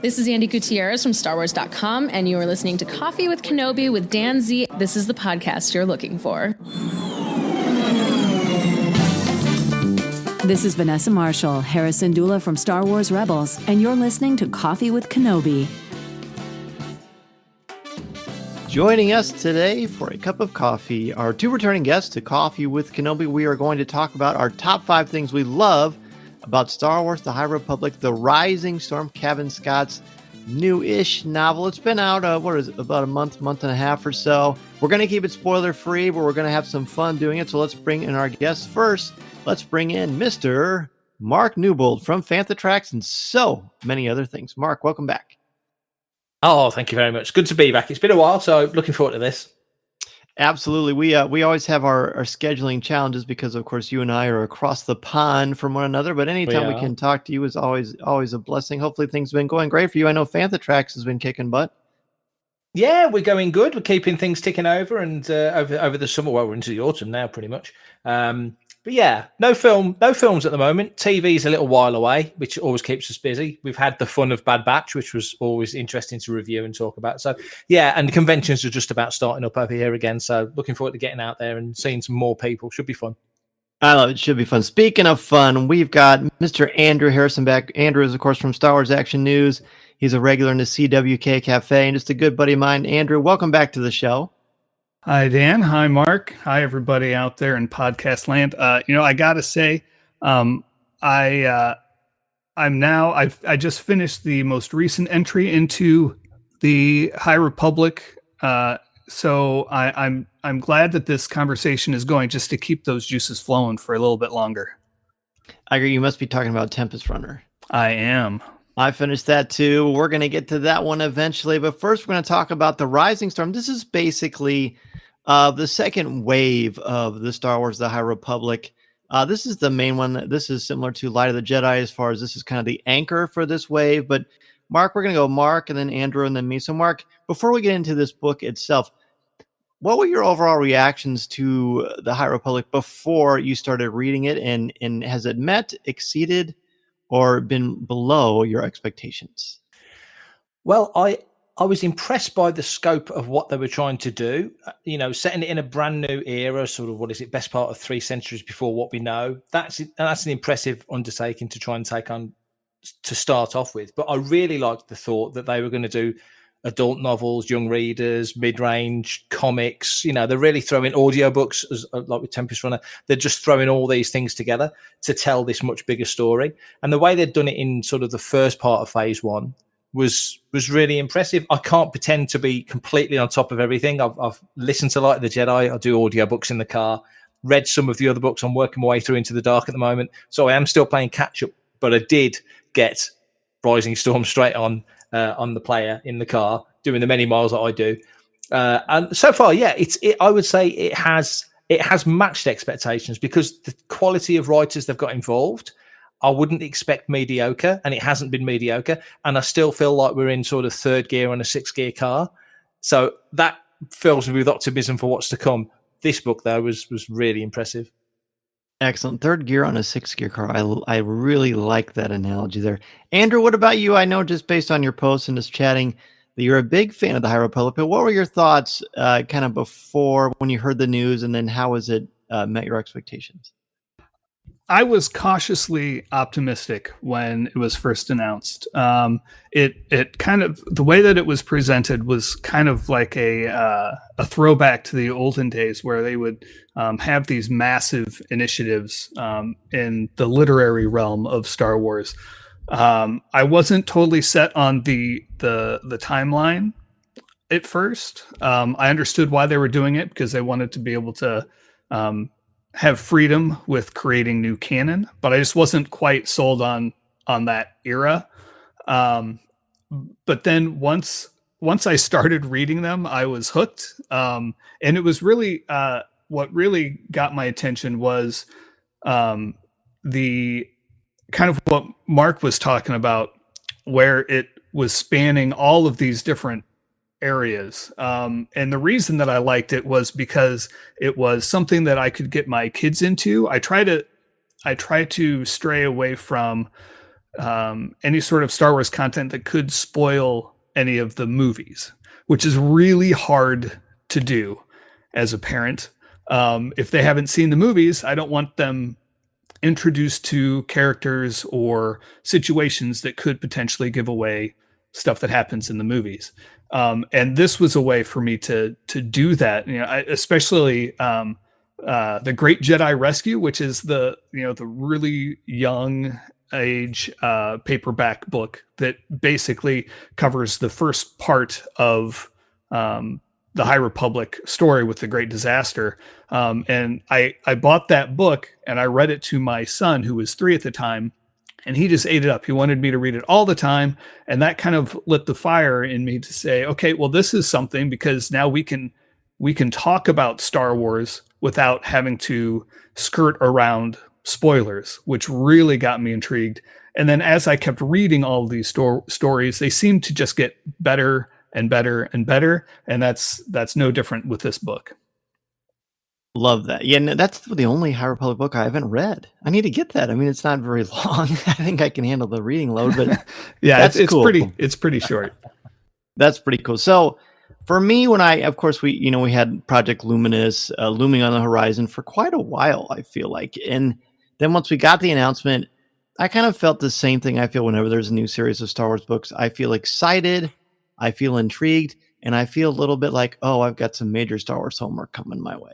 This is Andy Gutierrez from StarWars.com, and you are listening to Coffee with Kenobi with Dan Z. This is the podcast you're looking for. This is Vanessa Marshall, Harrison Dula from Star Wars Rebels, and you're listening to Coffee with Kenobi. Joining us today for a cup of coffee are two returning guests to Coffee with Kenobi. We are going to talk about our top 5 things we love about Star Wars: The High Republic, The Rising Storm, Kevin Scott's new-ish novel. It's been out, about a month and a half or so. We're going to keep it spoiler-free, but we're going to have some fun doing it. So let's bring in our guests first. Let's bring in Mr. Mark Newbold from Fantha Tracks and so many other things. Mark, welcome back. Oh, thank you very much. Good to be back. It's been a while, so looking forward to this. Absolutely. We always have our scheduling challenges because, of course, you and I are across the pond from one another. But anytime we can talk to you is always a blessing. Hopefully things have been going great for you. I know Fantha Tracks has been kicking butt. Yeah, we're going good. We're keeping things ticking over, and over the summer. Well, we're into the autumn now, pretty much. But yeah, no films at the moment. TV's a little while away, which always keeps us busy. We've had the fun of Bad Batch, which was always interesting to review and talk about. So yeah, and conventions are just about starting up over here again. So looking forward to getting out there and seeing some more people. Should be fun. I love it. Should be fun. Speaking of fun, we've got Mr. Andrew Harrison back. Andrew is, of course, from Star Wars Action News. He's a regular in the CWK Cafe and just a good buddy of mine. Andrew, welcome back to the show. Hi, Dan. Hi, Mark. Hi, everybody out there in podcast land. I got to say, I just finished the most recent entry into the High Republic. So I'm glad that this conversation is going just to keep those juices flowing for a little bit longer. I agree. You must be talking about Tempest Runner. I am. I finished that too. We're going to get to that one eventually. But first, we're going to talk about The Rising Storm. This is basically the second wave of the Star Wars: The High Republic. This is the main one. This is similar to Light of the Jedi as far as this is kind of the anchor for this wave. But Mark, we're going to go Mark and then Andrew and then me. So Mark, before we get into this book itself, what were your overall reactions to The High Republic before you started reading it? And has it met, exceeded, or been below your expectations? Well, I was impressed by the scope of what they were trying to do. Setting it in a brand new era, sort of, what is it, best part of 3 centuries before what we know. That's an impressive undertaking to try and take on to start off with. But I really liked the thought that they were going to do adult novels, young readers, mid-range comics. They're really throwing audiobooks, like with Tempest Runner. They're just throwing all these things together to tell this much bigger story. And the way they'd done it in sort of the first part of phase 1 was really impressive. I can't pretend to be completely on top of everything. I've listened to Light of the Jedi. I do audiobooks in the car, read some of the other books. I'm working my way through Into the Dark at the moment. So I am still playing catch up, but I did get Rising Storm straight on the player in the car, doing the many miles that I do. And so far, yeah, I would say it has matched expectations because the quality of writers they've got involved, I wouldn't expect mediocre, and it hasn't been mediocre. And I still feel like we're in sort of 3rd gear on a 6th gear car. So that fills me with optimism for what's to come. This book, though, was really impressive. Excellent. 3rd gear on a 6th gear car. I really like that analogy there. Andrew, what about you? I know just based on your posts and just chatting that you're a big fan of the High Republic, but what were your thoughts kind of before when you heard the news, and then how has it met your expectations? I was cautiously optimistic when it was first announced. It kind of, the way that it was presented was kind of like a throwback to the olden days where they would have these massive initiatives in the literary realm of Star Wars. I wasn't totally set on the timeline at first. I understood why they were doing it because they wanted to be able to have freedom with creating new canon, but I just wasn't quite sold on that era. But then once I started reading them, I was hooked. And it was really what really got my attention was the kind of what Mark was talking about, where it was spanning all of these different areas. And the reason that I liked it was because it was something that I could get my kids into. I try to stray away from any sort of Star Wars content that could spoil any of the movies, which is really hard to do as a parent. If they haven't seen the movies, I don't want them introduced to characters or situations that could potentially give away stuff that happens in the movies. And this was a way for me to do that. Especially the Great Jedi Rescue, which is the really young age paperback book that basically covers the first part of the High Republic story with the Great Disaster. And I bought that book and I read it to my son, who was 3 at the time, and he just ate it up. He wanted me to read it all the time. And that kind of lit the fire in me to say, okay, well, this is something, because now we can talk about Star Wars without having to skirt around spoilers, which really got me intrigued. And then as I kept reading all of these stories, they seemed to just get better and better and better. And that's no different with this book. Love that. Yeah, no, that's the only High Republic book I haven't read. I need to get that. I mean, it's not very long. I think I can handle the reading load, but yeah, it's cool. It's pretty short. That's pretty cool. So for me, when of course, we had Project Luminous looming on the horizon for quite a while, I feel like. And then once we got the announcement, I kind of felt the same thing I feel whenever there's a new series of Star Wars books. I feel excited, I feel intrigued, and I feel a little bit like, oh, I've got some major Star Wars homework coming my way.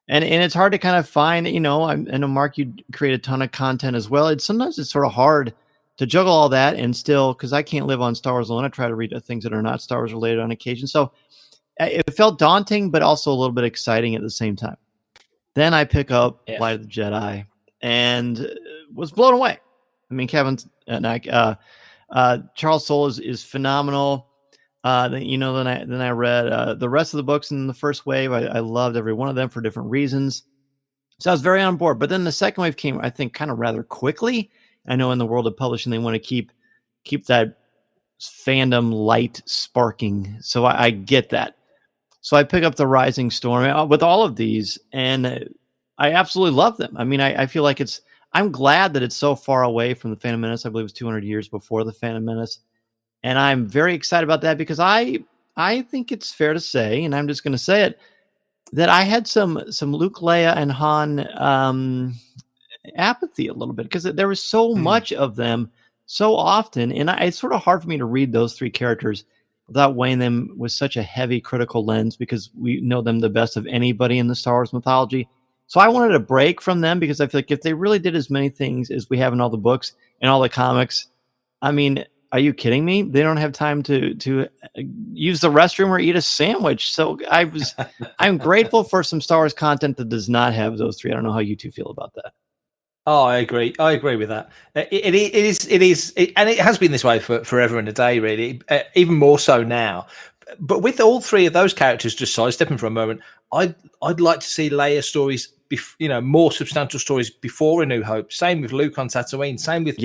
And it's hard to kind of find, I know, Mark, you create a ton of content as well. Sometimes it's sort of hard to juggle all that and still, because I can't live on Star Wars alone. I try to read things that are not Star Wars related on occasion. So it felt daunting, but also a little bit exciting at the same time. Then I pick up Light of the Jedi and was blown away. I mean, Kevin and Charles Soule is phenomenal. Then I read the rest of the books in the first wave. I loved every one of them for different reasons. So I was very on board. But then the second wave came, I think, kind of rather quickly. I know in the world of publishing, they want to keep that fandom light sparking. So I get that. So I pick up the Rising Storm with all of these, and I absolutely love them. I mean, I feel like I'm glad that it's so far away from the Phantom Menace. I believe it was 200 years before the Phantom Menace. And I'm very excited about that because I think it's fair to say, and I'm just going to say it, that I had some Luke, Leia, and Han apathy a little bit because there was so much of them so often. And it's sort of hard for me to read those 3 characters without weighing them with such a heavy critical lens because we know them the best of anybody in the Star Wars mythology. So I wanted a break from them because I feel like if they really did as many things as we have in all the books and all the comics, I mean, are you kidding me? They don't have time to use the restroom or eat a sandwich. So I'm grateful for some Star Wars content that does not have those 3. I don't know how you 2 feel about that. Oh, I agree. I agree with that. It is, and it has been this way for forever and a day, really. Even more so now. But with all 3 of those characters, just sidestepping for a moment, I'd like to see Leia stories, more substantial stories before A New Hope. Same with Luke on Tatooine. Same with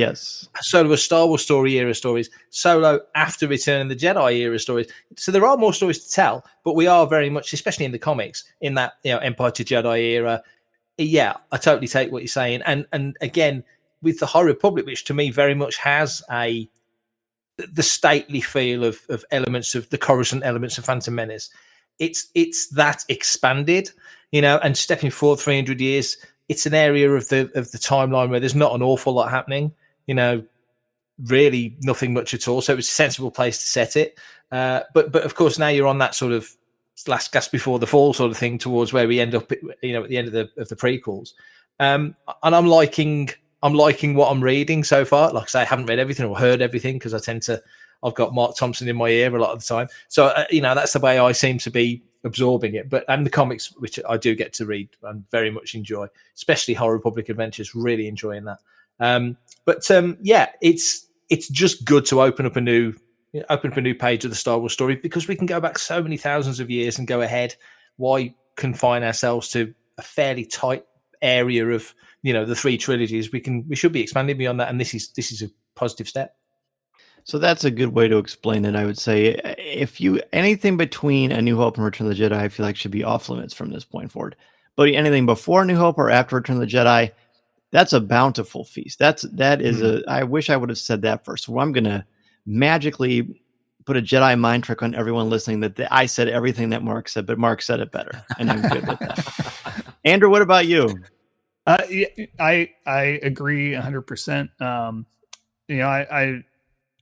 Solo Star Wars story era stories. Solo after Return of the Jedi era stories. So there are more stories to tell, but we are very much, especially in the comics, in that Empire to Jedi era. Yeah, I totally take what you're saying. And again, with the High Republic, which to me very much has the stately feel of elements of the Coruscant elements of Phantom Menace. It's that expanded, and stepping forward 300 years, it's an area of the timeline where there's not an awful lot happening, really nothing much at all. So it's a sensible place to set it. But of course, now you're on that sort of last gasp before the fall sort of thing towards where we end up, at the end of the prequels. And I'm liking what I'm reading so far. Like I say, I haven't read everything or heard everything because I've got Mark Thompson in my ear a lot of the time. So, that's the way I seem to be absorbing it. And the comics, which I do get to read and very much enjoy, especially High Republic Adventures, really enjoying that. It's just good to open up a new page of the Star Wars story because we can go back so many thousands of years and go ahead. Why confine ourselves to a fairly tight area of, the 3 trilogies? We should be expanding beyond that. And this is a positive step. So that's a good way to explain it. I would say anything between A New Hope and Return of the Jedi, I feel like should be off limits from this point forward. But anything before A New Hope or after Return of the Jedi, That's a bountiful feast. That is I wish I would have said that first. Well, I'm gonna magically put a Jedi mind trick on everyone listening that I said everything that Mark said, but Mark said it better, and I'm good with that. Andrew, what about you? Yeah, I agree 100%.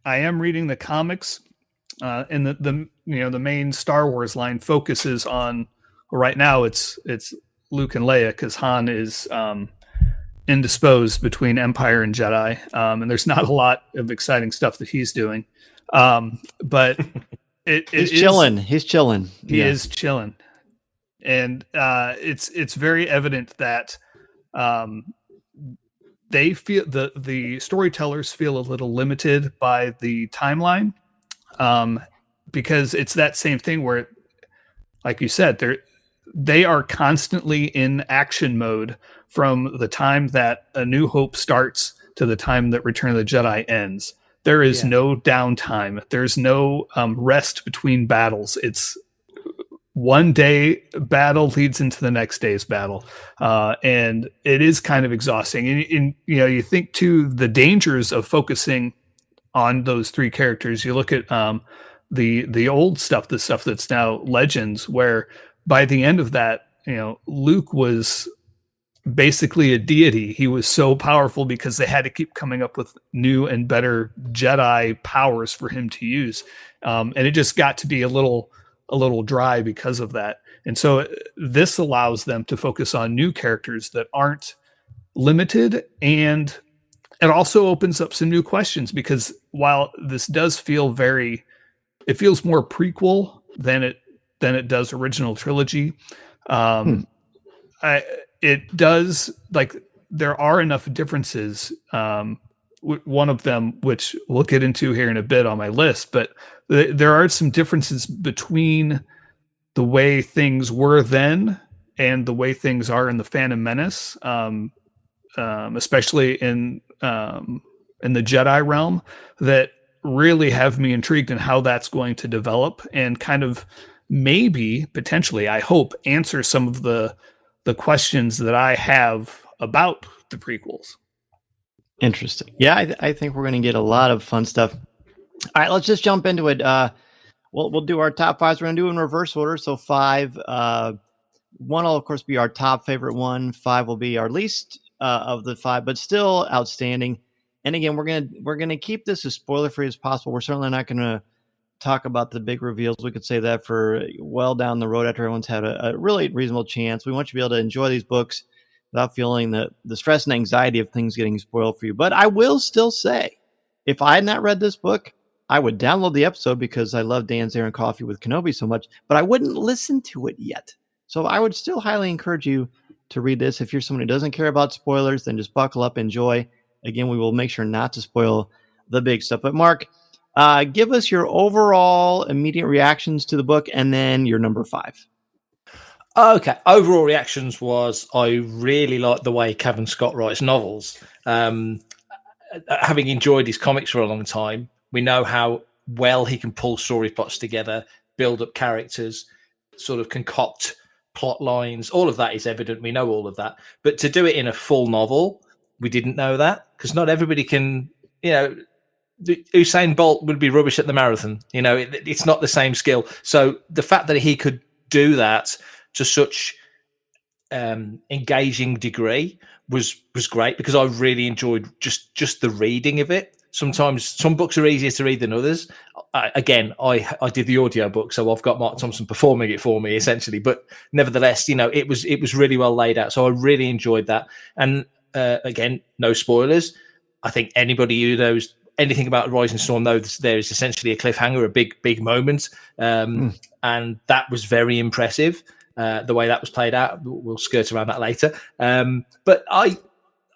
I am reading the comics, and the main Star Wars line focuses on, right now it's Luke and Leia, because Han is indisposed between Empire and Jedi, and there's not a lot of exciting stuff that he's doing. But he's chilling. He's chilling. He is chilling, and it's very evident that they feel the storytellers feel a little limited by the timeline, because it's that same thing where, like you said, they are constantly in action mode from the time that A New Hope starts to the time that Return of the Jedi ends. There is no downtime. There's no rest between battles. It's one day battle leads into the next day's battle. And it is kind of exhausting. And you think too, the dangers of focusing on those three characters. You look at the old stuff, the stuff that's now Legends, where by the end of that, Luke was basically a deity. He was so powerful because they had to keep coming up with new and better Jedi powers for him to use. And it just got to be a little dry because of that. And so this allows them to focus on new characters that aren't limited, and it also opens up some new questions, because while this does feel it feels more prequel than it does original trilogy. It does, like, there are enough differences. One of them, which we'll get into here in a bit on my list, but there are some differences between the way things were then and the way things are in the Phantom Menace, especially in the Jedi realm, that really have me intrigued in how that's going to develop, and kind of maybe potentially, I hope, answer some of the questions that I have about the prequels. Interesting. Yeah, I think we're going to get a lot of fun stuff. All right, let's just jump into it. We'll do our top fives. We're going to do in reverse order. So 5, 1 will of course be our top favorite one. 5 will be our least of the 5, but still outstanding. And again, we're gonna keep this as spoiler free as possible. We're certainly not going to talk about the big reveals. We could save that for well down the road after everyone's had a really reasonable chance. We want you to be able to enjoy these books without feeling the stress and anxiety of things getting spoiled for you. But I will still say, if I had not read this book, I would download the episode because I love Dan's Air and Coffee with Kenobi so much, but I wouldn't listen to it yet. So I would still highly encourage you to read this. If you're someone who doesn't care about spoilers, then just buckle up, enjoy. Again, we will make sure not to spoil the big stuff. But Mark, give us your overall immediate reactions to the book, and then your number 5. Okay. Overall reactions was, I really like the way Cavan Scott writes novels. Having enjoyed his comics for a long time, we know how well he can pull story plots together, build up characters, sort of concoct plot lines. All of that is evident. We know all of that. But to do it in a full novel, we didn't know that, because not everybody can, Usain Bolt would be rubbish at the marathon. It's not the same skill. So the fact that he could do that to such engaging degree was great, because I really enjoyed just the reading of it. Sometimes some books are easier to read than others. I did the audio book, so I've got Mark Thompson performing it for me essentially. But nevertheless, it was really well laid out. So I really enjoyed that. And again, no spoilers. I think anybody who knows anything about Rising Storm knows there is essentially a cliffhanger, a big moment, and that was very impressive. The way that was played out, we'll skirt around that later. But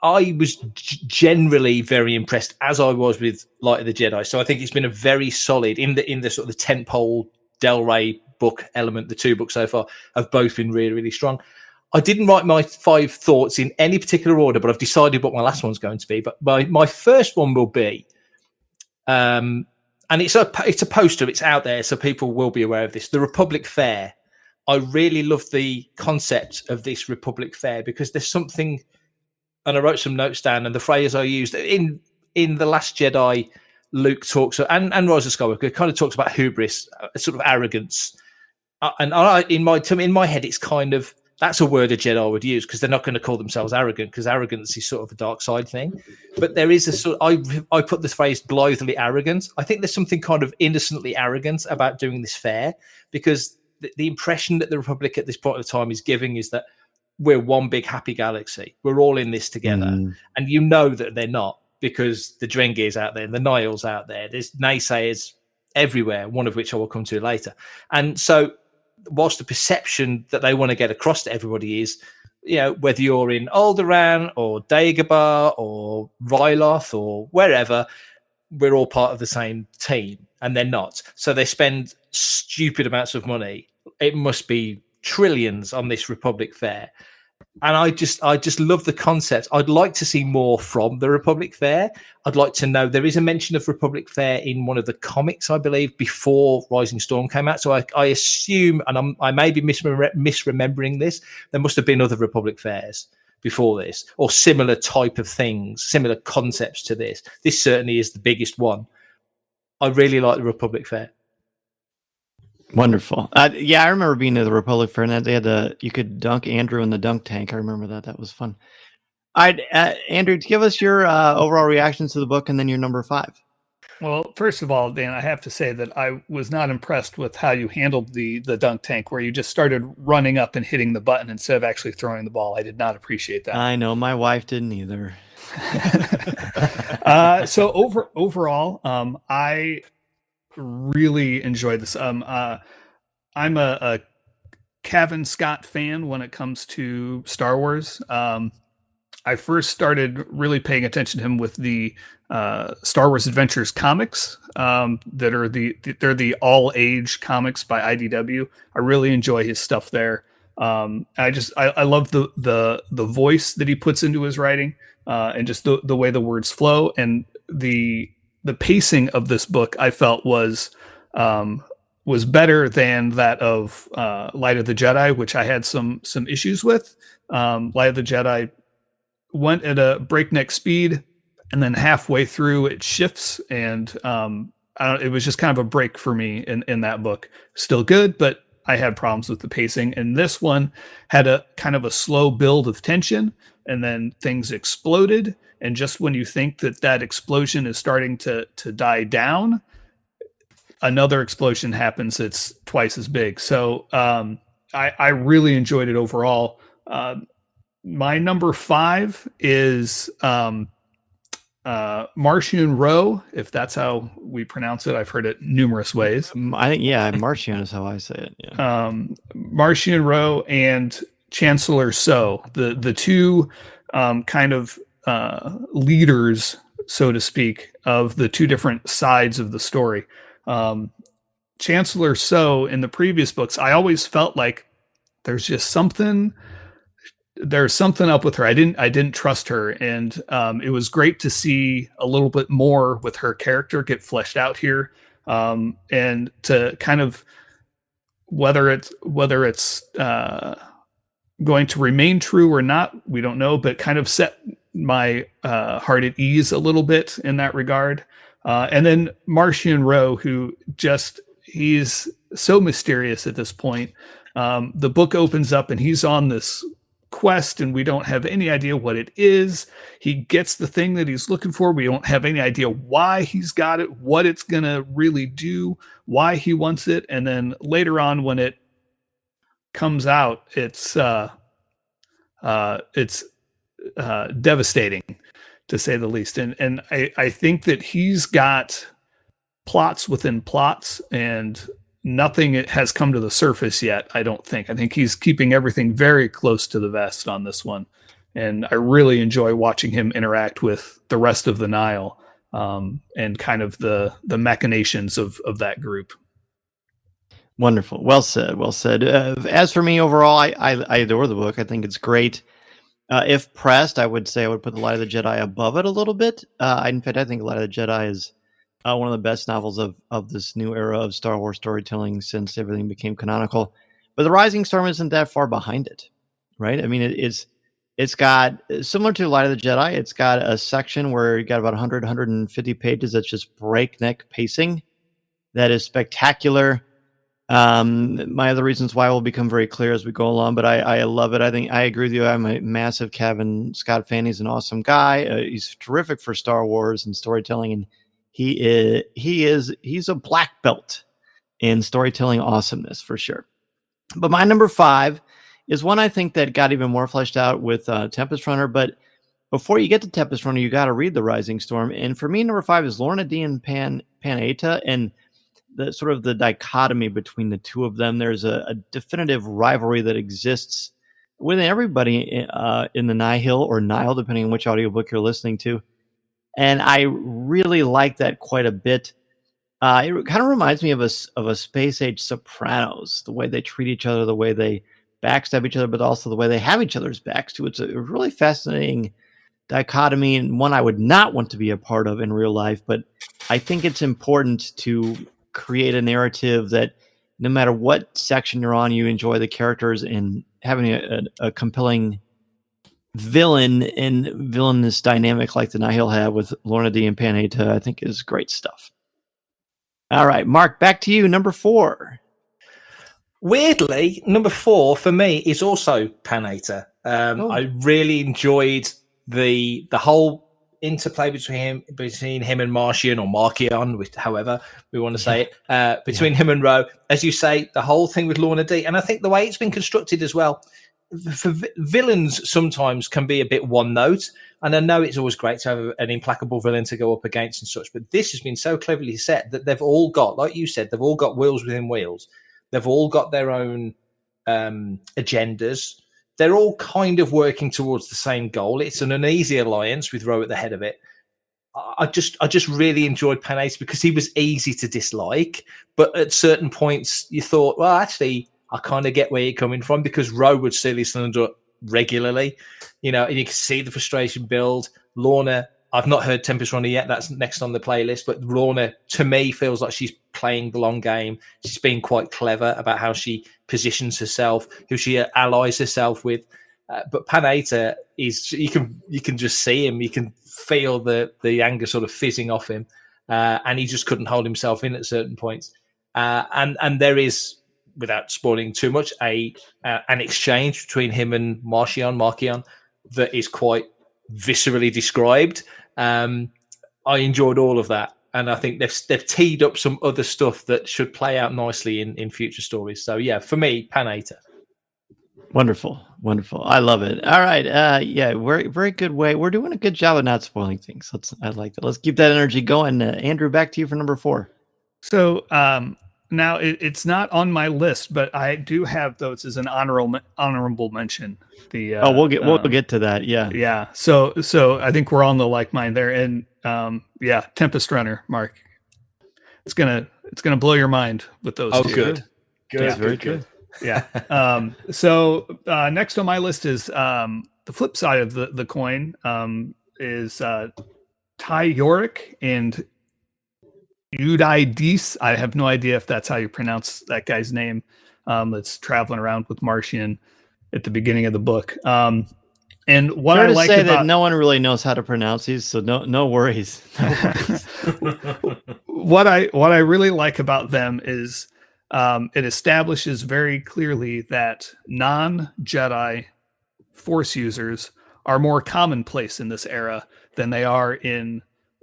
I was generally very impressed, as I was with Light of the Jedi. So I think it's been a very solid in the sort of the tentpole Del Rey book element. The 2 books so far have both been really, really strong. I didn't write my 5 thoughts in any particular order, but I've decided what my last one's going to be. But my first one will be, and it's a poster, it's out there, so people will be aware of this. The Republic Fair. I really love the concept of this Republic Fair, because there's something and I wrote some notes down, and the phrase I used in The Last Jedi, Luke talks, and Rise of Skywalker kind of talks about hubris, sort of arrogance. In my head, it's kind of, that's a word a Jedi would use, because they're not going to call themselves arrogant, because arrogance is sort of a dark side thing. But there is a sort of, I put this phrase blithely arrogant. I think there's something kind of innocently arrogant about doing this fair, because the impression that the Republic at this point of time is giving is that we're one big happy galaxy. We're all in this together. And you know that they're not, because the Drengir's out there, the Niall's out there. There's naysayers everywhere, one of which I will come to later. And so whilst the perception that they want to get across to everybody is, whether you're in Alderaan or Dagobah or Ryloth or wherever, we're all part of the same team, and they're not. So they spend stupid amounts of money. It must be trillions on this Republic Fair. And I just love the concept. I'd like to see more from the Republic Fair. I'd like to know, there is a mention of Republic Fair in one of the comics, I believe, before Rising Storm came out. So I assume, and I may be misremembering this, there must have been other Republic Fairs before this, or similar type of things, similar concepts to this. This certainly is the biggest one. I really like the Republic Fair. Wonderful. Yeah, I remember being at the Republic Fair, and they had you could dunk Andrew in the dunk tank. I remember that. That was fun. All right, Andrew, give us your overall reactions to the book, and then your number 5. Well, first of all, Dan, I have to say that I was not impressed with how you handled the dunk tank, where you just started running up and hitting the button instead of actually throwing the ball. I did not appreciate that. I know, my wife didn't either. So overall, I really enjoyed this. I'm a Cavan Scott fan when it comes to Star Wars. I first started really paying attention to him with the Star Wars Adventures comics that are they're the all age comics by IDW. I really enjoy his stuff there. I love the voice that he puts into his writing, and just the way the words flow, and the pacing of this book I felt was better than that of Light of the Jedi, which I had some issues with. Light of the Jedi went at a breakneck speed, and then halfway through it shifts, and it was just kind of a break for me in that book. Still good, but I had problems with the pacing. And this one had a kind of a slow build of tension, and then things exploded. And just when you think that explosion is starting to die down, another explosion happens that's twice as big. So I really enjoyed it overall. My number 5 is Martian Row, if that's how we pronounce it. I've heard it numerous ways. I think, yeah, Martian is how I say it. Yeah. Martian Row and Chancellor So, the two kind of leaders, so to speak, of the two different sides of the story. Chancellor So, in the previous books, I always felt like there's something up with her. I didn't trust her, and it was great to see a little bit more with her character get fleshed out here, and to kind of whether it's going to remain true or not, we don't know, but kind of set my heart at ease a little bit in that regard. And then Martian Row, who he's so mysterious at this point. The book opens up and he's on this quest, and we don't have any idea what it is. He gets the thing that he's looking for. We don't have any idea why he's got it, what it's going to really do, why he wants it. And then later on, when it comes out, it's devastating, to say the least. And I think that he's got plots within plots, and nothing has come to the surface yet, I don't think. I think he's keeping everything very close to the vest on this one. And I really enjoy watching him interact with the rest of the Nile, and kind of the machinations of that group. Wonderful. Well said. Well said. As for me overall, I adore the book. I think it's great. If pressed, I would say I would put The Light of the Jedi above it a little bit. In fact, I think The Light of the Jedi is one of the best novels of this new era of Star Wars storytelling since everything became canonical. But The Rising Storm isn't that far behind it, right? I mean, It's got, similar to Light of the Jedi, it's got a section where you got about 100, 150 pages that's just breakneck pacing. That is spectacular. My other reasons why will become very clear as we go along, but I love it. I think I agree with you. I'm a massive Kevin Scott fan. He's an awesome guy. He's terrific for Star Wars and storytelling, and he's a black belt in storytelling awesomeness for sure. But my number 5 is one I think that got even more fleshed out with Tempest Runner. But before you get to Tempest Runner, you got to read The Rising Storm. And for me, number 5 is Lorna D and Panetta, and the sort of the dichotomy between the two of them. There's a definitive rivalry that exists within everybody in the Nihil or Nile, depending on which audiobook you're listening to. And I really like that quite a bit. It kind of reminds me of a space age Sopranos, the way they treat each other, the way they backstab each other, but also the way they have each other's backs too. It's a really fascinating dichotomy, and one I would not want to be a part of in real life. But I think it's important to create a narrative that no matter what section you're on, you enjoy the characters, and having a compelling villain and villainous dynamic like the Nihil have with Lorna D and Panetta, I think is great stuff. All right, Mark, back to you. Number 4. Weirdly, number 4 for me is also Panetta. I really enjoyed the whole interplay between him and Marcion, or Marcion, however we want to say it, between him and Ro. As you say, the whole thing with Lorna D, and I think the way it's been constructed as well. For villains sometimes can be a bit one note, and I know it's always great to have an implacable villain to go up against and such, but this has been so cleverly set that they've all got, like you said, they've all got wheels within wheels. They've all got their own agendas. They're all kind of working towards the same goal. It's an uneasy alliance with Ro at the head of it. I just really enjoyed Panetta because he was easy to dislike, but at certain points you thought, well, actually, I kind of get where you're coming from, because Ro would steal his thunder regularly, and you can see the frustration build. Lorna, I've not heard Tempest Runner yet. That's next on the playlist. But Lorna, to me, feels like she's playing the long game. She's being quite clever about how she positions herself, who she allies herself with. But Panetta is, you can just see him. You can feel the anger sort of fizzing off him, and he just couldn't hold himself in at certain points. And there is, without spoiling too much, an exchange between him and Marcion that is quite viscerally described. I enjoyed all of that, and I think they've teed up some other stuff that should play out nicely in future stories. So yeah, for me, Panetta. Wonderful. I love it. All right. Very, very good way. We're doing a good job of not spoiling things. I like that. Let's keep that energy going. Andrew, back to you for number 4. So now it's not on my list, but I do have those as an honorable mention. We'll get to that. Yeah. Yeah. So I think we're on the like mind there. And Tempest Runner, Mark. It's gonna blow your mind with those. Oh, two. good. That's very good. Yeah. So next on my list is the flip side of the coin is Ty Yorick and Eurydice. I have no idea if that's how you pronounce that guy's name. That's traveling around with Marcion at the beginning of the book. And what Fair I to like say about that no one really knows how to pronounce these, so no worries. What I really like about them is it establishes very clearly that non-Jedi Force users are more commonplace in this era than they are in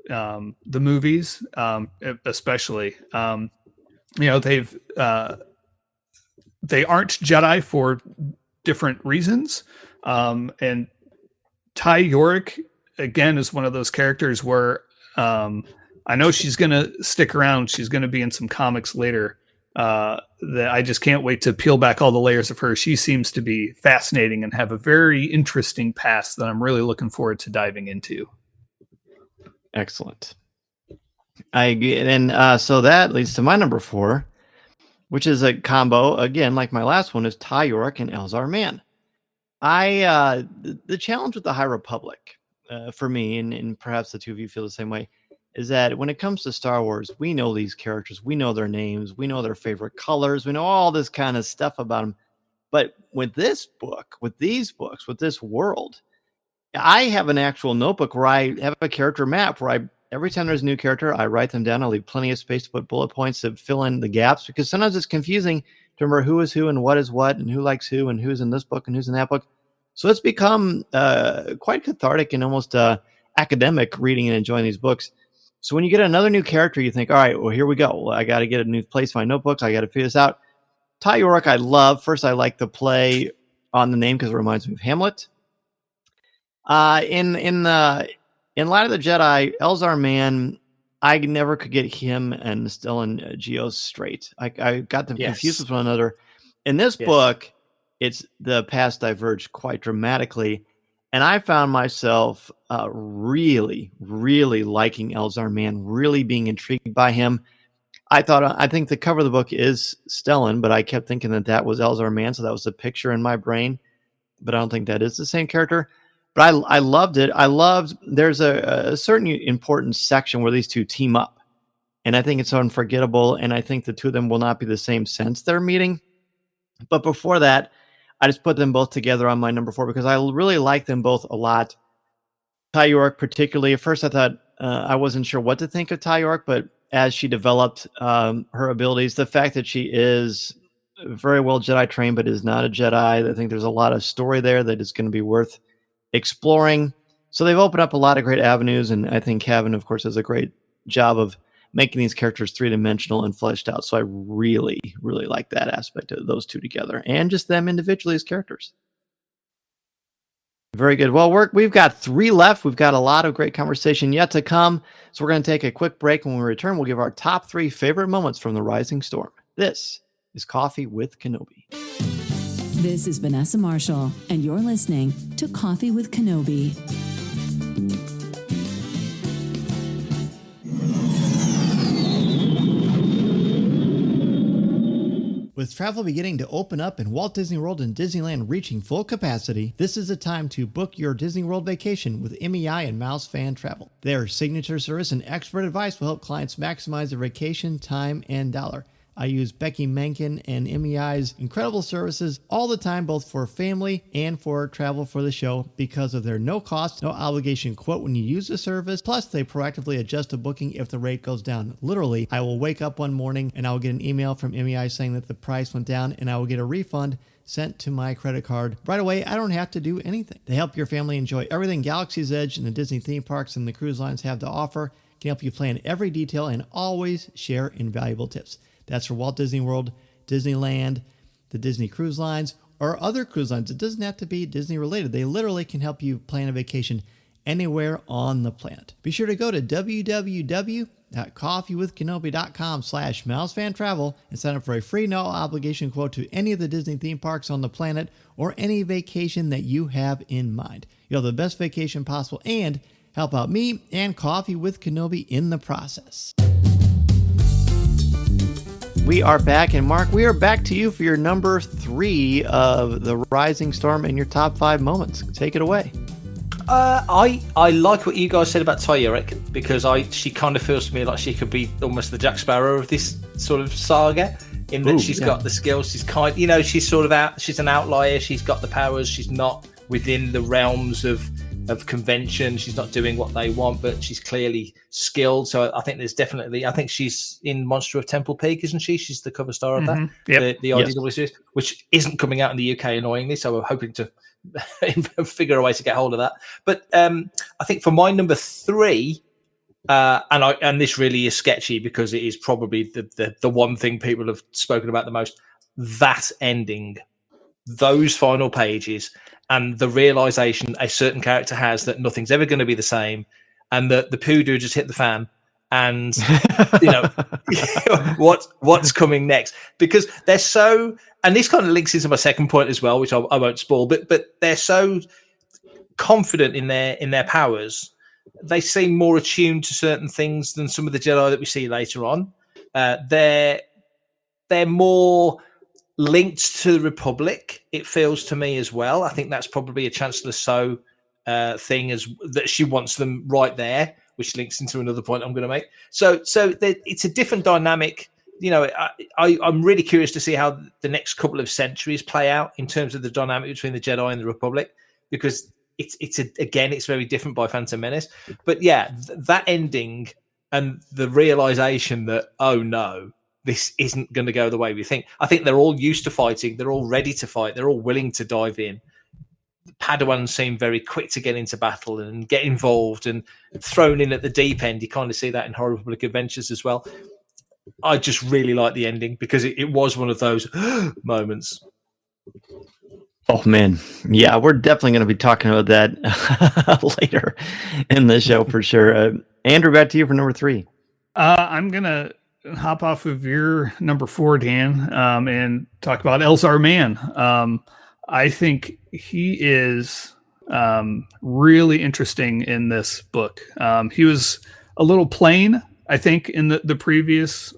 the movies, especially. They aren't Jedi for different reasons, and Ty Yorick again is one of those characters where I know she's going to stick around. She's going to be in some comics later. That I just can't wait to peel back all the layers of her. She seems to be fascinating and have a very interesting past that I'm really looking forward to diving into. Excellent. I agree. And so that leads to my number 4, which is a combo, again, like my last one, is Ty Yorick and Elzar Mann. The challenge with the High Republic, for me, and perhaps the two of you feel the same way, is that when it comes to Star Wars, we know these characters, we know their names, we know their favorite colors, we know all this kind of stuff about them. But with this book, with these books, with this world, I have an actual notebook where I have a character map where every time there's a new character, I write them down. I leave plenty of space to put bullet points to fill in the gaps, because sometimes it's confusing to remember who is who and what is what and who likes who and who's in this book and who's in that book. So it's become quite cathartic and almost academic reading and enjoying these books. So when you get another new character, you think, all right, well, here we go. Well, I got to get a new place for my notebooks. I got to figure this out. Ty York, I love. First, I like the play on the name because it reminds me of Hamlet. In Light of the Jedi, Elzar Mann, I never could get him and Stellan Gios straight. I got them confused with one another. In this book, it's the paths diverge quite dramatically, and I found myself really, really liking Elzar Mann, really being intrigued by him. I think the cover of the book is Stellan, but I kept thinking that was Elzar Mann, so that was the picture in my brain. But I don't think that is the same character. But I loved it. There's a certain important section where these two team up, and I think it's unforgettable. And I think the two of them will not be the same since their meeting. But before that, I just put them both together on my number 4 because I really like them both a lot. Ty York, particularly. At first, I thought I wasn't sure what to think of Ty York, but as she developed her abilities, the fact that she is very well Jedi trained, but is not a Jedi, I think there's a lot of story there that is going to be worth exploring. So they've opened up a lot of great avenues, and I think Kevin, of course, does a great job of making these characters three-dimensional and fleshed out. So I really, really like that aspect of those two together, and just them individually as characters. Very good. Well, we've got 3 left. We've got a lot of great conversation yet to come. So we're going to take a quick break. When we return, we'll give our top 3 favorite moments from The Rising Storm. This is Coffee with Kenobi. This is Vanessa Marshall, and you're listening to Coffee with Kenobi. With travel beginning to open up and Walt Disney World and Disneyland reaching full capacity, this is the time to book your Disney World vacation with MEI and Mouse Fan Travel. Their signature service and expert advice will help clients maximize their vacation, time, and dollar. I use Becky Menken and MEI's incredible services all the time, both for family and for travel for the show, because of their no cost, no obligation quote when you use the service. Plus, they proactively adjust a booking if the rate goes down. Literally, I will wake up one morning and I will get an email from MEI saying that the price went down, and I will get a refund sent to my credit card right away. I don't have to do anything. They help your family enjoy everything Galaxy's Edge and the Disney theme parks and the cruise lines have to offer. Can help you plan every detail and always share invaluable tips. That's for Walt Disney World, Disneyland, the Disney Cruise Lines, or other cruise lines. It doesn't have to be Disney related. They literally can help you plan a vacation anywhere on the planet. Be sure to go to www.coffeewithkenobi.com/mousefantravel and sign up for a free no obligation quote to any of the Disney theme parks on the planet or any vacation that you have in mind. You'll have the best vacation possible and help out me and Coffee with Kenobi in the process. We are back, and Mark, we are back to you for your number 3 of The Rising Storm and your top 5 moments. Take it away. I like what you guys said about Ty York, because she kind of feels to me like she could be almost the Jack Sparrow of this sort of saga, in that she's got the skills. She's she's sort of she's an outlier. She's got the powers. She's not within the realms of convention. She's not doing what they want, but she's clearly skilled. So I think there's definitely, I think she's in Monster of Temple Peak, isn't she? She's the cover star of that, the IDW series, which isn't coming out in the UK, annoyingly. So we're hoping to figure a way to get hold of that. But I think for my number 3, and this really is sketchy because it is probably the one thing people have spoken about the most, that ending, those final pages, and the realization a certain character has that nothing's ever going to be the same, and that the poodoo just hit the fan, and what's coming next, because they're so, and this kind of links into my second point as well, which I won't spoil, but they're so confident in their powers. They seem more attuned to certain things than some of the Jedi that we see later on. They're more linked to the Republic, it feels to me as well. I think that's probably a Chancellor So thing, as that she wants them right there, which links into another point I'm going to make. So it's a different dynamic I'm really curious to see how the next couple of centuries play out in terms of the dynamic between the Jedi and the Republic, because it's very different by Phantom Menace. But yeah, that ending and the realization that, oh no, this isn't going to go the way we think. I think they're all used to fighting. They're all ready to fight. They're all willing to dive in. Padawans seem very quick to get into battle and get involved and thrown in at the deep end. You kind of see that in High Republic Adventures as well. I just really like the ending because it was one of those moments. Oh man, yeah, we're definitely going to be talking about that later in the show for sure. Andrew, back to you for number 3. I'm gonna hop off of your number 4, Dan, and talk about Elzar Mann. I think he is really interesting in this book. He was a little plain, I think, in the previous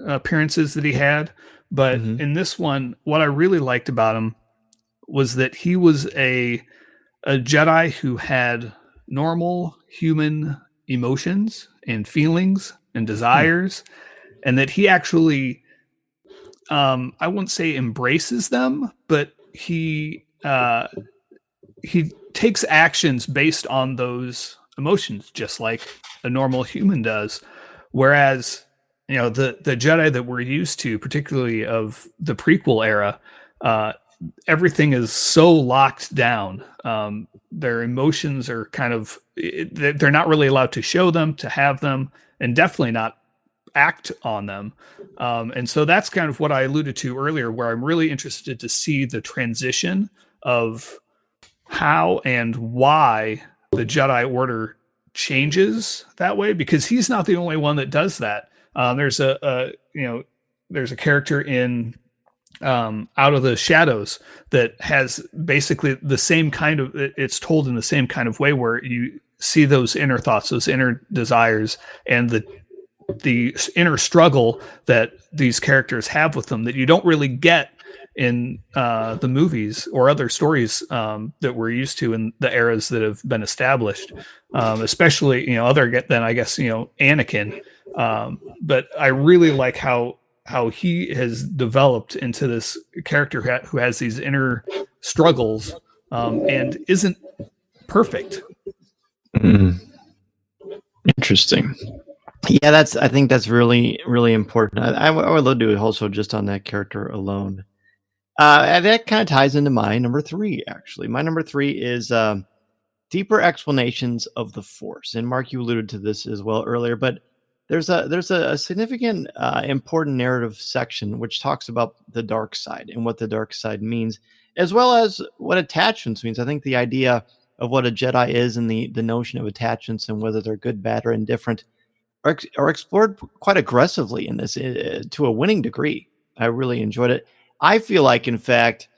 appearances that he had, but in this one, what I really liked about him was that he was a Jedi who had normal human emotions and feelings and desires, and that he actually, I wouldn't say embraces them, but he takes actions based on those emotions, just like a normal human does. Whereas, the Jedi that we're used to, particularly of the prequel era, everything is so locked down. Their emotions are kind of, they're not really allowed to show them, to have them, and definitely not act on them. And so that's kind of what I alluded to earlier, where I'm really interested to see the transition of how and why the Jedi Order changes that way, because he's not the only one that does that. There's a character in Out of the Shadows that has basically the same kind of, it's told in the same kind of way, where you see those inner thoughts, those inner desires, and the inner struggle that these characters have with them that you don't really get in the movies or other stories that we're used to in the eras that have been established, especially other than, I guess, Anakin. But I really like how he has developed into this character who has these inner struggles and isn't perfect. Interesting. Yeah, I think that's really, really important. I would love to do it also just on that character alone. And that kind of ties into my number 3, actually. My number 3 is deeper explanations of the Force. And Mark, you alluded to this as well earlier, but there's a significant, important narrative section which talks about the dark side and what the dark side means, as well as what attachments means. I think the idea of what a Jedi is and the notion of attachments and whether they're good, bad, or indifferent are explored quite aggressively in this to a winning degree. I really enjoyed it. I feel like, in fact,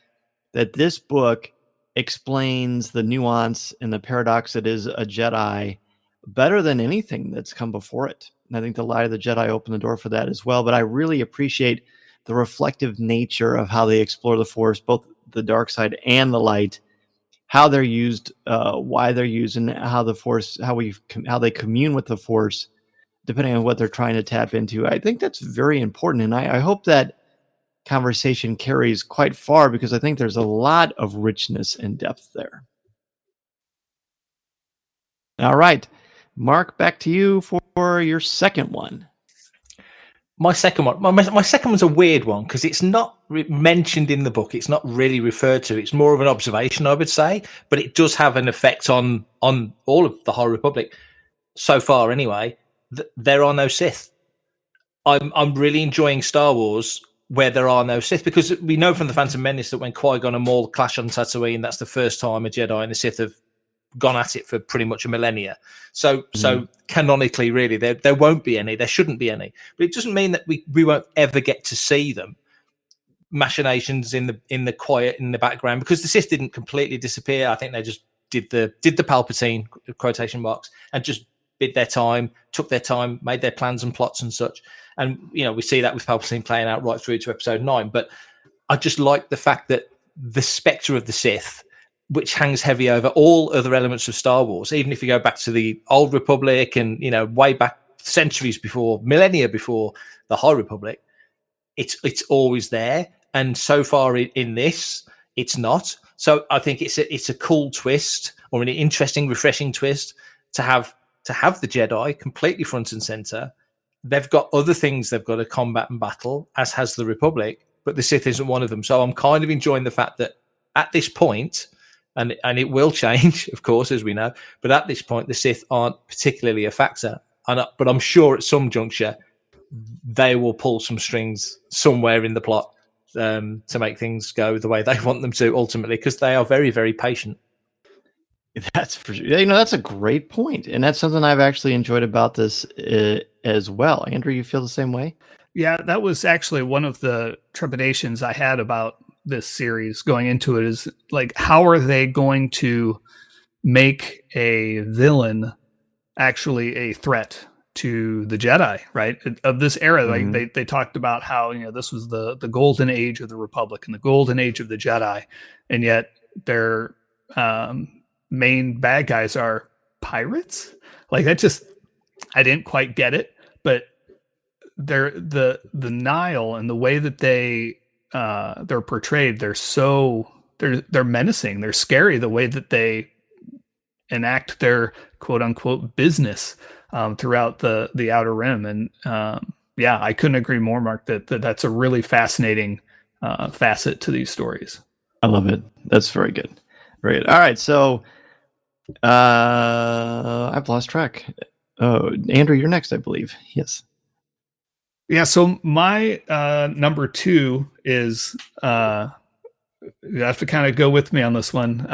that this book explains the nuance and the paradox that is a Jedi better than anything that's come before it. And I think the Light of the Jedi opened the door for that as well. But I really appreciate the reflective nature of how they explore the Force, both the dark side and the light, how they're used, why they're used, and how the Force, how they commune with the Force, depending on what they're trying to tap into. I think that's very important. And I hope that conversation carries quite far, because I think there's a lot of richness and depth there. All right, Mark, back to you for your second one. My second one, my second one's a weird one because it's not mentioned in the book. It's not really referred to. It's more of an observation, I would say, but it does have an effect on all of the High Republic so far. Anyway, there are no Sith. I'm really enjoying Star Wars where there are no Sith, because we know from the Phantom Menace that when Qui-Gon and Maul clash on Tatooine, that's the first time a Jedi and a Sith have gone at it for pretty much a millennia. So canonically, really, there won't be any. There shouldn't be any. But it doesn't mean that we won't ever get to see them. Machinations in the quiet in the background, because the Sith didn't completely disappear. I think they just did the Palpatine quotation marks and just bid their time, took their time, made their plans and plots and such. And we see that with Palpatine playing out right through to Episode 9. But I just like the fact that the spectre of the Sith, which hangs heavy over all other elements of Star Wars, even if you go back to the Old Republic and way back centuries before, millennia before the High Republic. It's always there, and so far in this, it's not. So I think it's a cool twist, or an interesting, refreshing twist to have the Jedi completely front and center. They've got other things they've got to combat and battle, as has the Republic, but the Sith isn't one of them. So I'm kind of enjoying the fact that at this point, and it will change, of course, as we know, but at this point, the Sith aren't particularly a factor. But I'm sure at some juncture, they will pull some strings somewhere in the plot to make things go the way they want them to ultimately, because they are very, very patient. That's for sure. That's a great point, and that's something I've actually enjoyed about this as well. Andrew, you feel the same way? Yeah, that was actually one of the trepidations I had about this series going into it, is like, how are they going to make a villain actually a threat to the Jedi, right? Of this era. Mm-hmm. Like they talked about how, this was the golden age of the Republic and the golden age of the Jedi, and yet their main bad guys are pirates. Like, that just, I didn't quite get it, but they're the Nile and the way that they're portrayed, they're menacing, they're scary, the way that they enact their quote unquote business throughout the Outer Rim. And I couldn't agree more, Mark, that's a really fascinating facet to these stories. I love it. That's very good. Very good. All right, so I've lost track. Oh, Andrew, you're next, I believe. Yes. Yeah, so my number 2 is you have to kind of go with me on this one.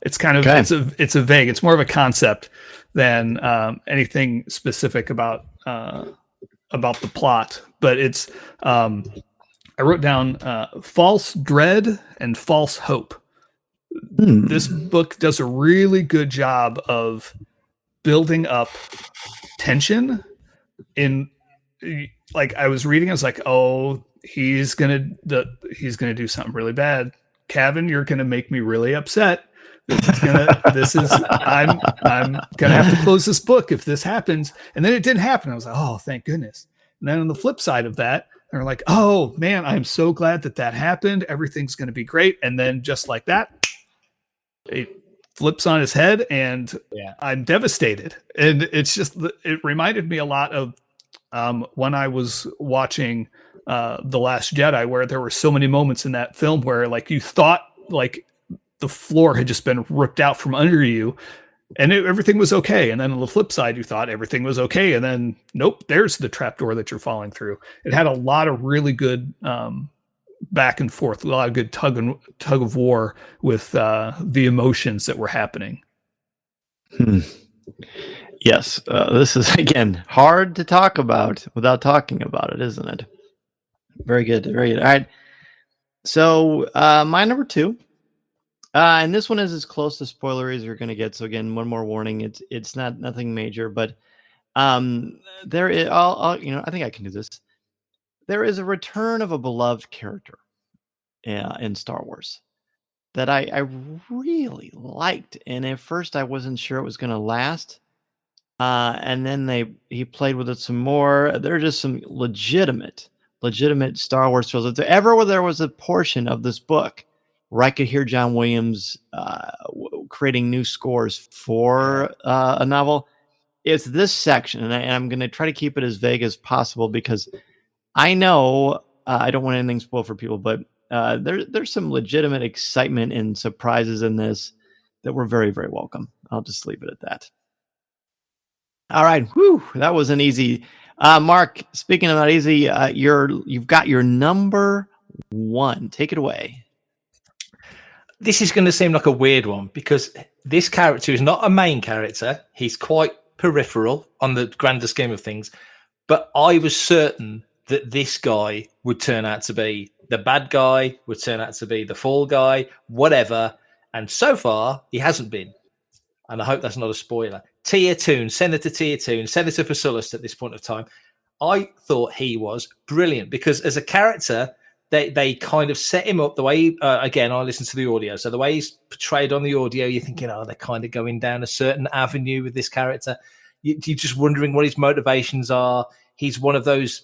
It's kind of it's a vague. It's more of a concept than anything specific about the plot. But it's I wrote down false dread and false hope. This book does a really good job of building up tension. In like, I was reading, I was like, oh, he's gonna do something really bad. Kevin, you're gonna make me really upset. I'm gonna have to close this book if this happens. And then it didn't happen. I was like, oh, thank goodness. And then on the flip side of that, they're like, oh man, I'm so glad that happened. Everything's gonna be great. And then just like that, it flips on his head, and I'm devastated. And it's just, it reminded me a lot of when I was watching The Last Jedi, where there were so many moments in that film where, like, you thought like the floor had just been ripped out from under you, and everything was okay. And then on the flip side, you thought everything was okay, and then nope, there's the trapdoor that you're falling through. It had a lot of really good back and forth, a lot of good tug of war with the emotions that were happening. Yes, this is, again, hard to talk about without talking about it, isn't it? Very good, very good. All right, so my number 2, and this one is as close to spoilery as you're going to get. So again, one more warning: it's nothing major, but there is. I think I can do this. There is a return of a beloved character in Star Wars that I really liked, and at first I wasn't sure it was going to last. And then he played with it some more. There are just some legitimate Star Wars films. If there was a portion of this book where I could hear John Williams creating new scores for a novel, it's this section. And I'm going to try to keep it as vague as possible, because I know I don't want anything spoiled for people, but there's some legitimate excitement and surprises in this that were very, very welcome. I'll just leave it at that. All right. Whew, that was an easy. Mark, speaking of not easy, you've got your number 1. Take it away. This is going to seem like a weird one, because this character is not a main character. He's quite peripheral on the grander scheme of things. But I was certain that this guy would turn out to be the bad guy, would turn out to be the fall guy, whatever. And so far, he hasn't been. And I hope that's not a spoiler. Senator Tia Toon, Senator Fasulist at this point of time. I thought he was brilliant, because as a character, they kind of set him up the way, again, I listened to the audio. So the way he's portrayed on the audio, you're thinking, they're kind of going down a certain avenue with this character. you're just wondering what his motivations are. He's one of those.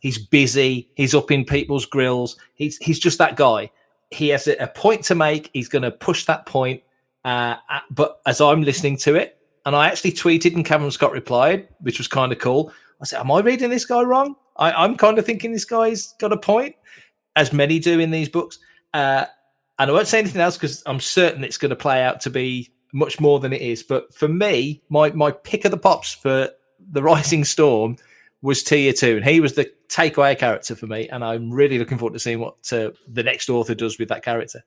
He's busy. He's up in people's grills. He's just that guy. He has a point to make. He's going to push that point. But as I'm listening to it, and I actually tweeted and Cameron Scott replied, which was kind of cool. I said, am I reading this guy wrong? I'm kind of thinking this guy's got a point, as many do in these books. And I won't say anything else because I'm certain it's going to play out to be much more than it is. But for me, my pick of the pops for The Rising Storm was Tier 2. And he was the takeaway character for me. And I'm really looking forward to seeing what the next author does with that character.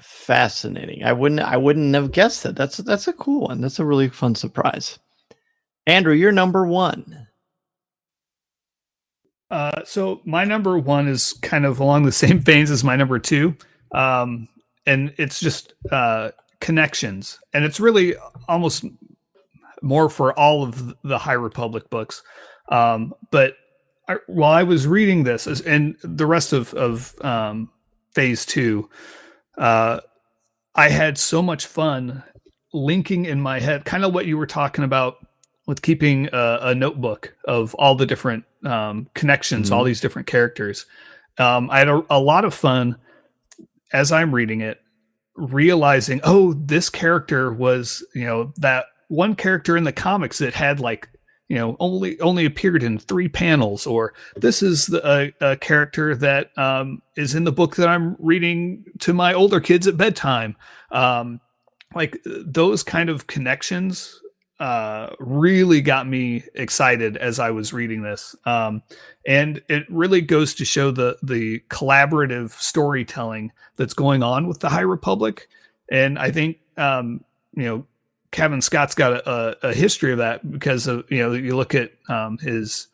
Fascinating. I wouldn't have guessed that. That's a cool one. That's a really fun surprise. Andrew, you're number 1. So my number 1 is kind of along the same veins as my number 2. And it's just connections. And it's really almost more for all of the High Republic books. But while I was reading this and the rest of phase 2, I had so much fun linking in my head, kind of what you were talking about with keeping a notebook of all the different connections, all these different characters. I had a lot of fun as I'm reading it, realizing, oh, this character was, that one character in the comics that had only appeared in 3 panels, or this is a character that is in the book that I'm reading to my older kids at bedtime. Those kind of connections really got me excited as I was reading this. And it really goes to show the collaborative storytelling that's going on with the High Republic. And I think, Kevin Scott's got a history of that because of, you look at his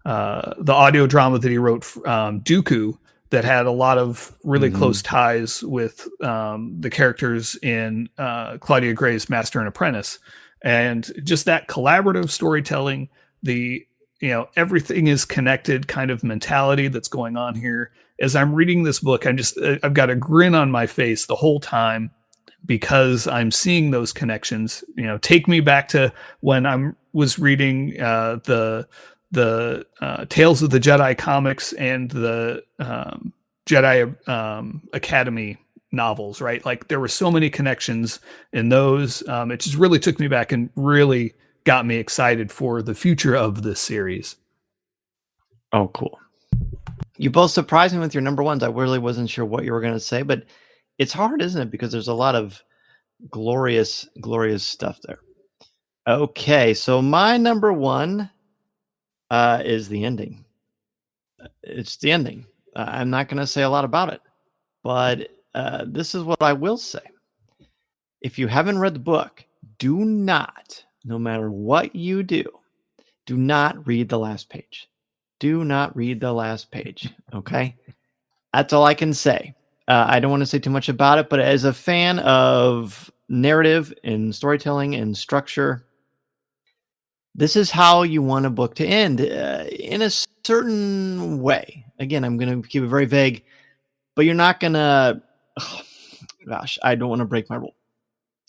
the audio drama that he wrote, Dooku, that had a lot of really close ties with the characters in Claudia Gray's Master and Apprentice. And just that collaborative storytelling, everything is connected kind of mentality that's going on here. As I'm reading this book, I've got a grin on my face the whole time, because I'm seeing those connections. Take me back to when I was reading the Tales of the Jedi comics and the Jedi Academy novels, right? Like, there were so many connections in those. It just really took me back and really got me excited for the future of this series. Oh, cool. You both surprised me with your number 1s. I really wasn't sure what you were going to say, but it's hard, isn't it? Because there's a lot of glorious stuff there. Okay, so my number 1 is the ending. It's the ending. I'm not going to say a lot about it, but this is what I will say. If you haven't read the book, do not, no matter what you do not read the last page. Do not read the last page, okay? That's all I can say. I don't want to say too much about it, but as a fan of narrative and storytelling and structure, this is how you want a book to end, in a certain way. Again, I'm going to keep it very vague, but you're not going to... Oh, gosh, I don't want to break my rule.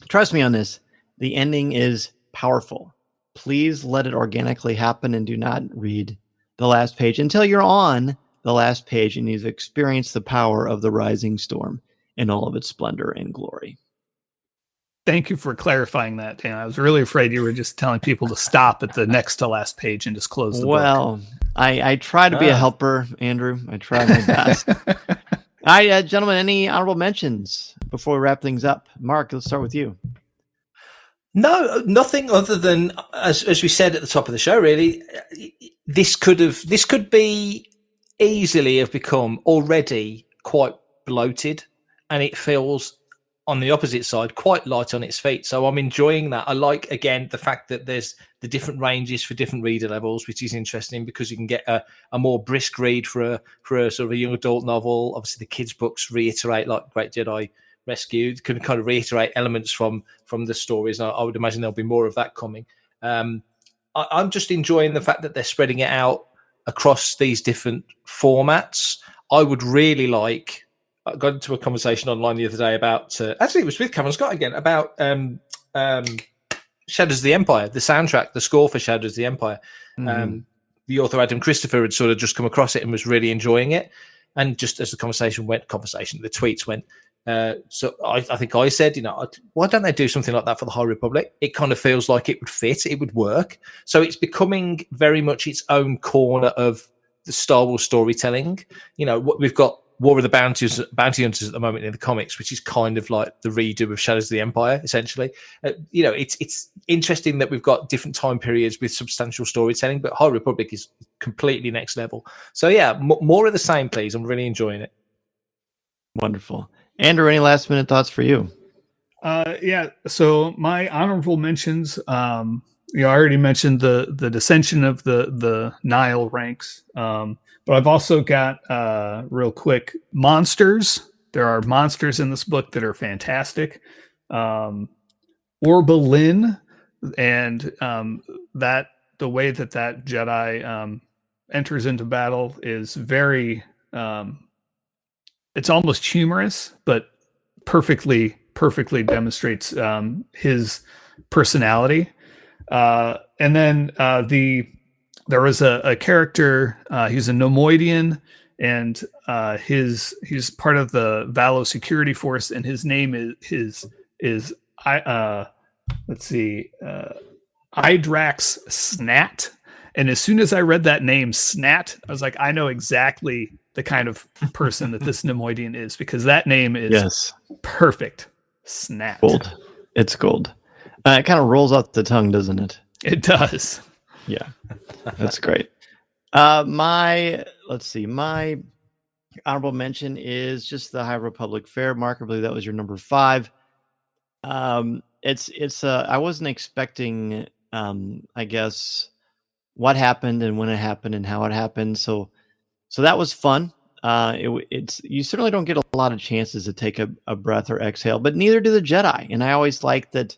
Trust me on this. The ending is powerful. Please let it organically happen and do not read the last page until you're on the last page and you've experienced the power of the Rising Storm in all of its splendor and glory. Thank you for clarifying that, Dan. I was really afraid you were just telling people to stop at the next to last page and just close the book. Well, I try to be a helper, Andrew. I try my best. All right, gentlemen, any honorable mentions before we wrap things up? Mark, let's start with you. No, nothing other than, as we said at the top of the show, really, this could be easily have become already quite bloated, and it feels on the opposite side quite light on its feet. So I'm enjoying that. I like, again, the fact that there's the different ranges for different reader levels, which is interesting because you can get a more brisk read for a sort of a young adult novel. Obviously the kids books reiterate, like Great Jedi Rescue, can kind of reiterate elements from the stories. And I would imagine there'll be more of that coming. I'm just enjoying the fact that they're spreading it out across these different formats. I would really like, I got into a conversation online the other day about, actually it was with Cameron Scott again, about Shadows of the Empire, the soundtrack, the score for Shadows of the Empire. The author Adam Christopher had sort of just come across it and was really enjoying it. And just as the the tweets went. So I think I said, why don't they do something like that for the High Republic? It kind of feels like it would fit, it would work. So it's becoming very much its own corner of the Star Wars storytelling. We've got War of the Bounty Hunters at the moment in the comics, which is kind of like the redo of Shadows of the Empire, essentially. It's interesting that we've got different time periods with substantial storytelling, but High Republic is completely next level. So yeah, more of the same, please. I'm really enjoying it. Wonderful. Andrew, any last minute thoughts for you? Yeah. So my honorable mentions, I already mentioned the dissension of the Nile ranks. But I've also got, real quick, monsters. There are monsters in this book that are fantastic. Orbalin, and the way that Jedi enters into battle is very, it's almost humorous, but perfectly demonstrates his personality. And then there was a character, he's a Nomoidian, and he's part of the Valo security force, and his name is Idrax Snat. And as soon as I read that name, Snat, I was like, I know exactly the kind of person that this Nemoidian is, because that name is perfect. Snat. Gold. It's gold. It kind of rolls off the tongue, doesn't it? It does. Yeah, that's great. My honorable mention is just the High Republic Fair. Mark, I believe that was your number 5. It's I wasn't expecting, I guess, what happened and when it happened and how it happened. So that was fun. It's you certainly don't get a lot of chances to take a breath or exhale, but neither do the Jedi. And I always like that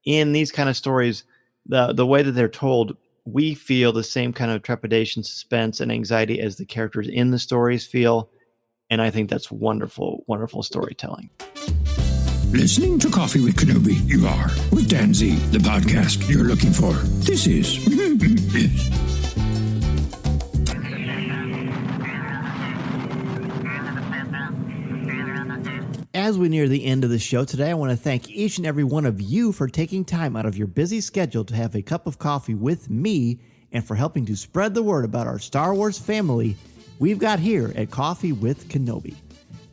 in these kind of stories, the way that they're told, we feel the same kind of trepidation, suspense, and anxiety as the characters in the stories feel. And I think that's wonderful, wonderful storytelling. Listening to Coffee with Kenobi, you are, with Dan Z, the podcast you're looking for. This is... As we near the end of the show today, I want to thank each and every one of you for taking time out of your busy schedule to have a cup of coffee with me and for helping to spread the word about our Star Wars family we've got here at Coffee with Kenobi.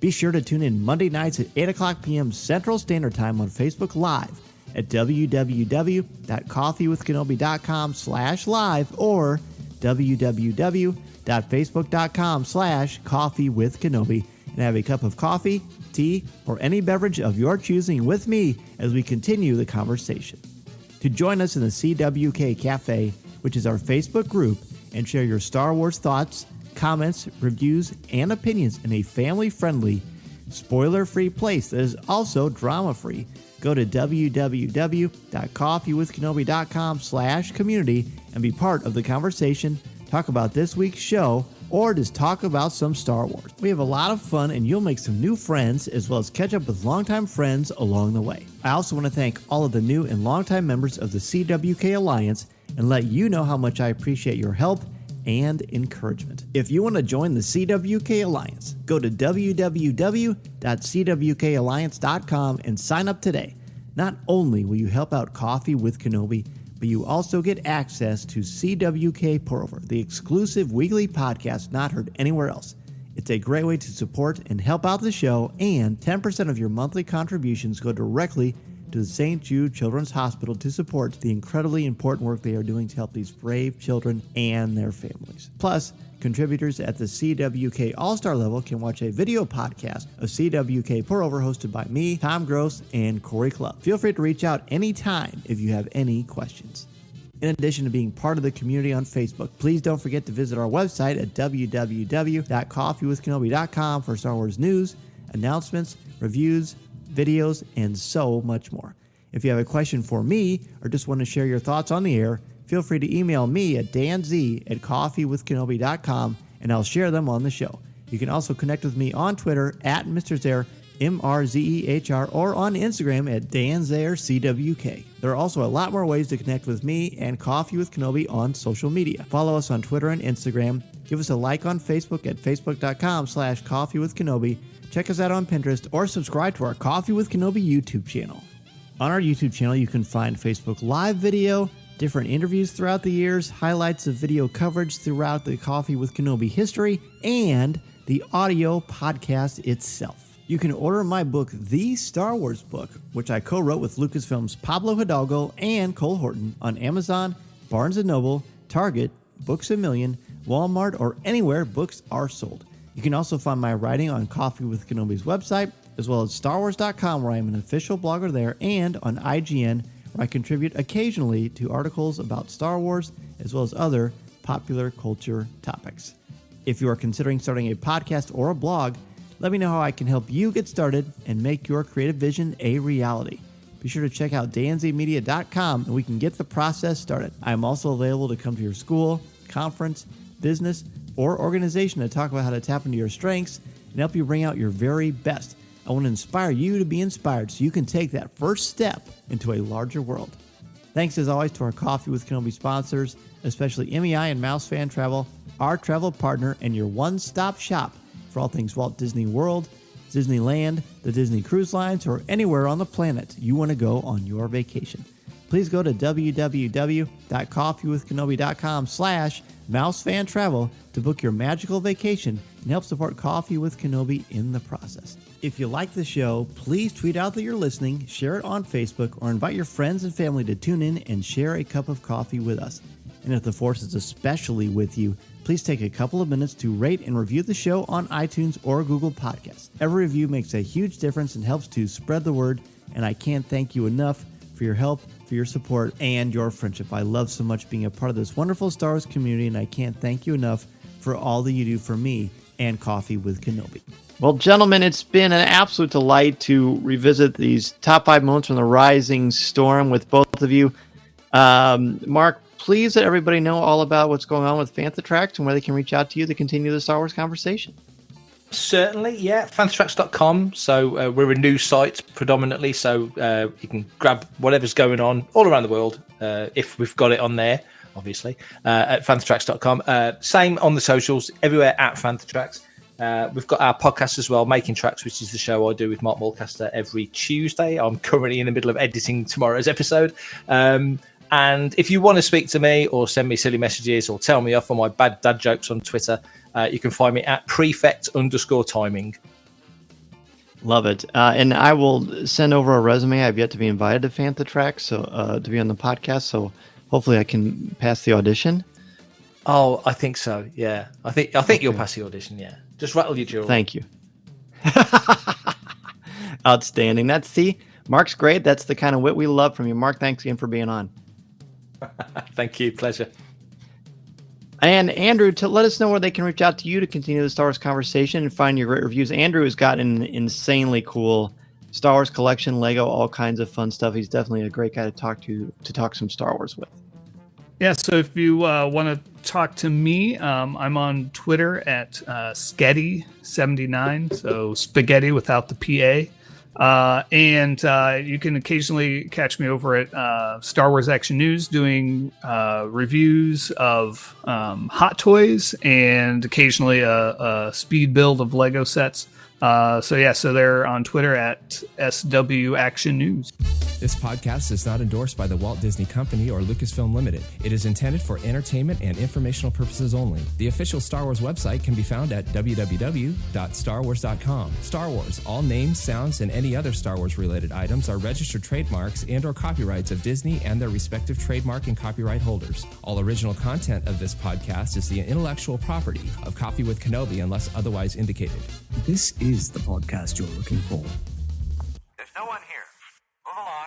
Be sure to tune in Monday nights at 8 o'clock p.m. Central Standard Time on Facebook Live at www.coffeewithkenobi.com/live or www.facebook.com/coffeewithkenobi and have a cup of coffee, tea, or any beverage of your choosing with me as we continue the conversation. To join us in the CWK Cafe, which is our Facebook group, and share your Star Wars thoughts, comments, reviews, and opinions in a family-friendly, spoiler-free place that is also drama-free, go to www.coffeewithkenobi.com/community and be part of the conversation, talk about this week's show, or just talk about some Star Wars. We have a lot of fun, and you'll make some new friends as well as catch up with longtime friends along the way. I also want to thank all of the new and longtime members of the CWK Alliance and let you know how much I appreciate your help and encouragement. If you want to join the CWK Alliance, go to www.cwkalliance.com and sign up today. Not only will you help out Coffee with Kenobi, but you also get access to CWK Pour-Over, the exclusive weekly podcast not heard anywhere else. It's a great way to support and help out the show, and 10% of your monthly contributions go directly to the St. Jude Children's Hospital to support the incredibly important work they are doing to help these brave children and their families. Plus, contributors at the CWK All-Star level can watch a video podcast of CWK Pour-Over hosted by me, Tom Gross, and Corey Clubb. Feel free to reach out anytime if you have any questions. In addition to being part of the community on Facebook, please don't forget to visit our website at www.coffeewithkenobi.com for Star Wars news, announcements, reviews, videos, and so much more. If you have a question for me or just want to share your thoughts on the air, feel free to email me at danz@coffeewithkenobi.com and I'll share them on the show. You can also connect with me on Twitter at Mr. Zare, MRZEHR, or on Instagram at DanZareCWK. There are also a lot more ways to connect with me and Coffee with Kenobi on social media. Follow us on Twitter and Instagram. Give us a like on Facebook at facebook.com/Coffee with Kenobi. Check us out on Pinterest or subscribe to our Coffee with Kenobi YouTube channel. On our YouTube channel, you can find Facebook Live video, different interviews throughout the years, highlights of video coverage throughout the Coffee with Kenobi history, and the audio podcast itself. You can order my book, The Star Wars Book, which I co-wrote with Lucasfilm's Pablo Hidalgo and Cole Horton, on Amazon, Barnes & Noble, Target, Books A Million, Walmart, or anywhere books are sold. You can also find my writing on Coffee with Kenobi's website, as well as StarWars.com, where I am an official blogger there, and on IGN, where I contribute occasionally to articles about Star Wars, as well as other popular culture topics. If you are considering starting a podcast or a blog, let me know how I can help you get started and make your creative vision a reality. Be sure to check out danzmedia.com and we can get the process started. I am also available to come to your school, conference, business, or organization to talk about how to tap into your strengths and help you bring out your very best. I want to inspire you to be inspired so you can take that first step into a larger world. Thanks as always to our Coffee with Kenobi sponsors, especially MEI and Mouse Fan Travel, our travel partner and your one-stop shop for all things Walt Disney World, Disneyland, the Disney Cruise Lines, or anywhere on the planet you want to go on your vacation. Please go to www.coffeewithkenobi.com/mousefantravel to book your magical vacation and help support Coffee with Kenobi in the process. If you like the show, please tweet out that you're listening, share it on Facebook, or invite your friends and family to tune in and share a cup of coffee with us. And if the Force is especially with you, please take a couple of minutes to rate and review the show on iTunes or Google Podcasts. Every review makes a huge difference and helps to spread the word, and I can't thank you enough for your help, for your support, and your friendship. I love so much being a part of this wonderful Star Wars community, and I can't thank you enough for all that you do for me and Coffee with Kenobi. Well, gentlemen, it's been an absolute delight to revisit these top 5 moments from the Rising Storm with both of you. Mark, please let everybody know all about what's going on with Fantha Tracks and where they can reach out to you to continue the Star Wars conversation. Certainly, yeah. Fanthatracks.com. So we're a news site predominantly, so you can grab whatever's going on all around the world if we've got it on there, obviously, at Fanthatracks.com. Same on the socials, everywhere at Fanthatracks. We've got our podcast as well, Making Tracks, which is the show I do with Mark Mulcaster every Tuesday. I'm currently in the middle of editing tomorrow's episode. And if you want to speak to me or send me silly messages or tell me off on my bad dad jokes on Twitter, you can find me at prefect_timing. Love it. And I will send over a resume. I've yet to be invited to Fantha Tracks, so to be on the podcast. So hopefully I can pass the audition. Oh, I think so. Yeah, I think okay. You'll pass the audition. Yeah, just rattle your jaw. Thank you. Outstanding. Mark's great. That's the kind of wit we love from you. Mark, thanks again for being on. Thank you. Pleasure. And Andrew, to let us know where they can reach out to you to continue the Star Wars conversation and find your great reviews. Andrew has got an insanely cool Star Wars collection, Lego, all kinds of fun stuff. He's definitely a great guy to talk some Star Wars with. Yeah, so if you want to talk to me, I'm on Twitter at Sketty79, so spaghetti without the PA. And you can occasionally catch me over at Star Wars Action News doing reviews of hot toys and occasionally a speed build of Lego sets. So they're on Twitter at SW Action News. This podcast is not endorsed by the Walt Disney Company or Lucasfilm Limited. It is intended for entertainment and informational purposes only. The official Star Wars website can be found at www.starwars.com. Star Wars, all names, sounds, and any other Star Wars related items are registered trademarks and or copyrights of Disney and their respective trademark and copyright holders. All original content of this podcast is the intellectual property of Coffee with Kenobi unless otherwise indicated. This is the podcast you're looking for. There's no one here. Move along.